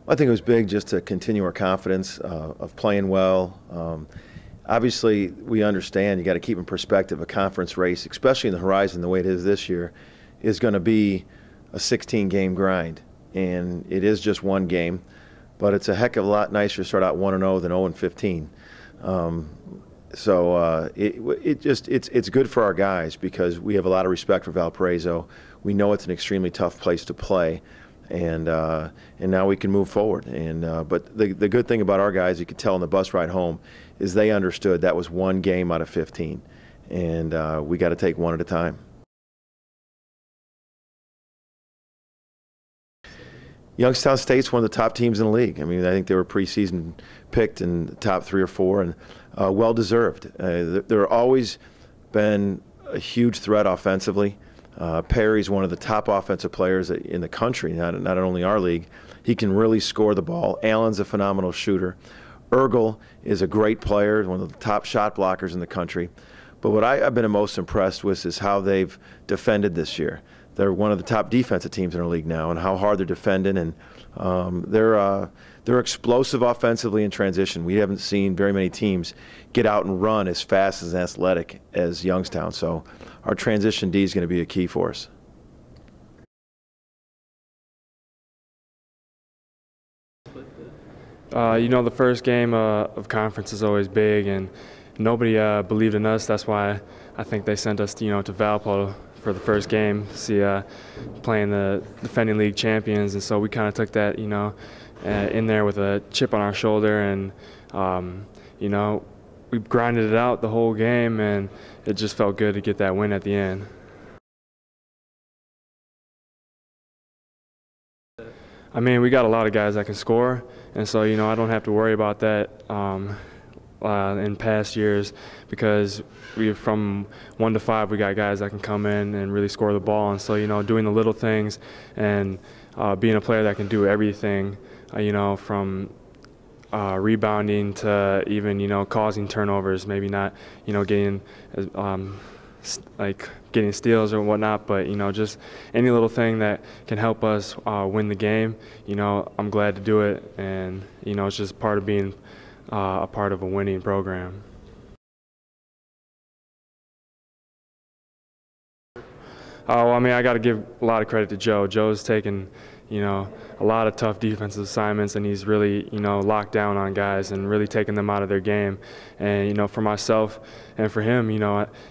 I think it was big just to continue our confidence of playing well. Obviously, we understand you got to keep in perspective a conference race, especially in the Horizon the way it is this year, is going to be a 16-game grind. And it is just one game, but it's a heck of a lot nicer to start out 1-0 than 0-15. It's good for our guys because we have a lot of respect for Valparaiso. We know it's an extremely tough place to play, and now we can move forward. But the good thing about our guys, you could tell on the bus ride home, is they understood that was one game out of 15, and we got to take one at a time. Youngstown State's one of the top teams in the league. I mean, I think they were preseason picked in the top 3 or 4, and well-deserved. They're always been a huge threat offensively. Perry's one of the top offensive players in the country, not only our league. He can really score the ball. Allen's a phenomenal shooter. Ergel is a great player, one of the top shot blockers in the country. But what I've been most impressed with is how they've defended this year. They're one of the top defensive teams in our league now, and how hard they're defending. And they're explosive offensively in transition. We haven't seen very many teams get out and run as fast and athletic as Youngstown. So our transition D is going to be a key for us. The first game of conference is always big, and nobody believed in us. That's why I think they sent us, to Valpo for the first game, playing the defending league champions, and so we kind of took that, in there with a chip on our shoulder, and we grinded it out the whole game, and it just felt good to get that win at the end. I mean, we got a lot of guys that can score, and so I don't have to worry about that in past years, because from 1 to 5 we got guys that can come in and really score the ball, and so doing the little things and being a player that can do everything, from rebounding to even causing turnovers, maybe not getting getting steals or whatnot, but just any little thing that can help us win the game, I'm glad to do it, and it's just part of being a part of a winning program. I mean, I got to give a lot of credit to Joe. Joe's taken, a lot of tough defensive assignments, and he's really, locked down on guys and really taken them out of their game. And, for myself and for him,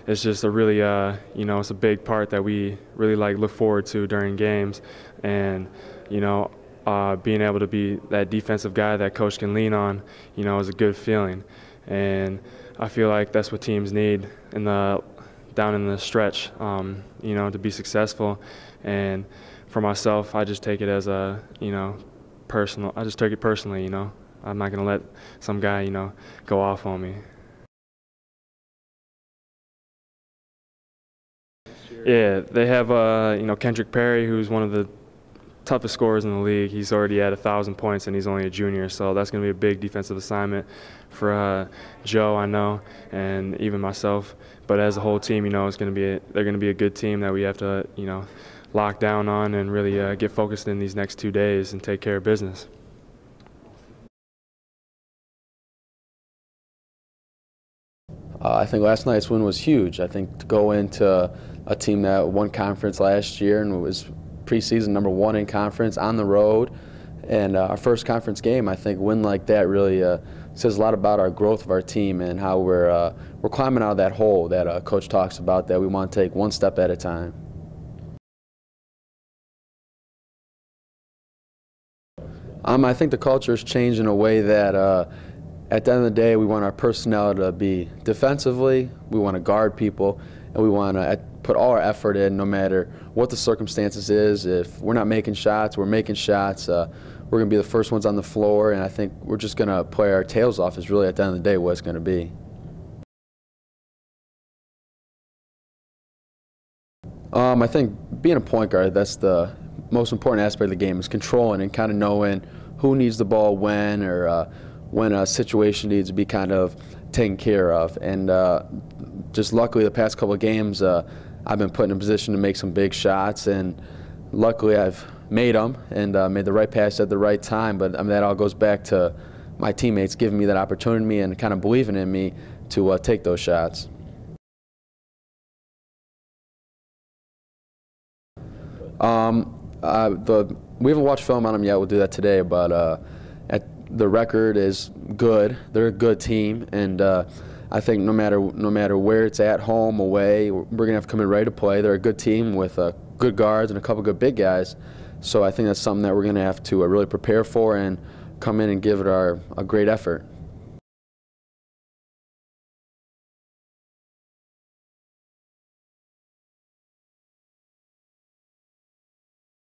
it's just a really, it's a big part that we really look forward to during games. And, being able to be that defensive guy that coach can lean on, is a good feeling. And I feel like that's what teams need down in the stretch, to be successful. And for myself, I just take it as a, personal. I just take it personally, I'm not going to let some guy, go off on me. Yeah, they have, Kendrick Perry, who's one of the toughest scorers in the league. He's already at 1,000 points, and he's only a junior, so that's going to be a big defensive assignment for Joe, I know, and even myself. But as a whole team, it's going to be they're going to be a good team that we have to, lock down on and really get focused in these next 2 days and take care of business. I think last night's win was huge. I think to go into a team that won conference last year and was preseason #1 in conference on the road, and our first conference game, I think win like that really says a lot about our growth of our team and how we're climbing out of that hole that Coach talks about, that we want to take one step at a time. I think the culture has changed in a way that at the end of the day, we want our personnel to be defensively, we want to guard people, and we want to put all our effort in no matter what the circumstances is. If we're not making shots, we're making shots. We're going to be the first ones on the floor, and I think we're just going to play our tails off is really at the end of the day what it's going to be. I think being a point guard, that's the most important aspect of the game, is controlling and kind of knowing who needs the ball when, or when a situation needs to be kind of taken care of. And just luckily the past couple of games I've been put in a position to make some big shots, and luckily I've made them and made the right pass at the right time. But I mean, that all goes back to my teammates giving me that opportunity and kind of believing in me to take those shots. We haven't watched film on them yet. We'll do that today. But the record is good. They're a good team, and I think no matter where it's at, home, away, we're gonna have to come in ready to play. They're a good team with good guards and a couple good big guys. So I think that's something that we're gonna have to really prepare for and come in and give it a great effort.